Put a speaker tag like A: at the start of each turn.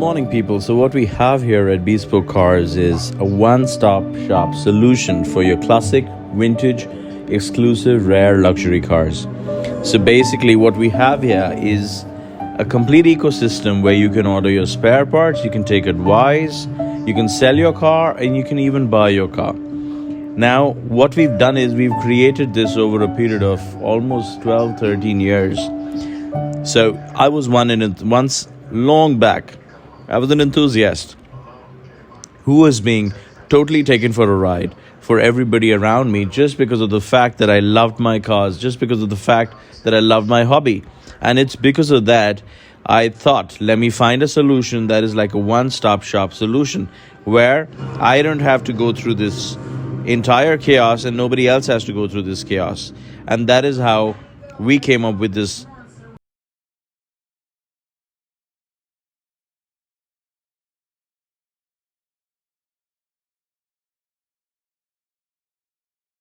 A: morning, people. So what we have here at Bespoke Cars is a one-stop shop solution for your classic, vintage, exclusive, rare luxury cars. So basically what we have here is a complete ecosystem where you can order your spare parts, you can take advice, you can sell your car, and you can even buy your car. Now, what we've done is we've created this over a period of almost 12, 13 years. So I was once long back, I was an enthusiast who was being totally taken for a ride for everybody around me just because of the fact that I loved my cars, just because of the fact that I loved my hobby. And it's because of that I thought, let me find a solution that is like a one-stop shop solution where I don't have to go through this entire chaos and nobody else has to go through this chaos. And that is how we came up with this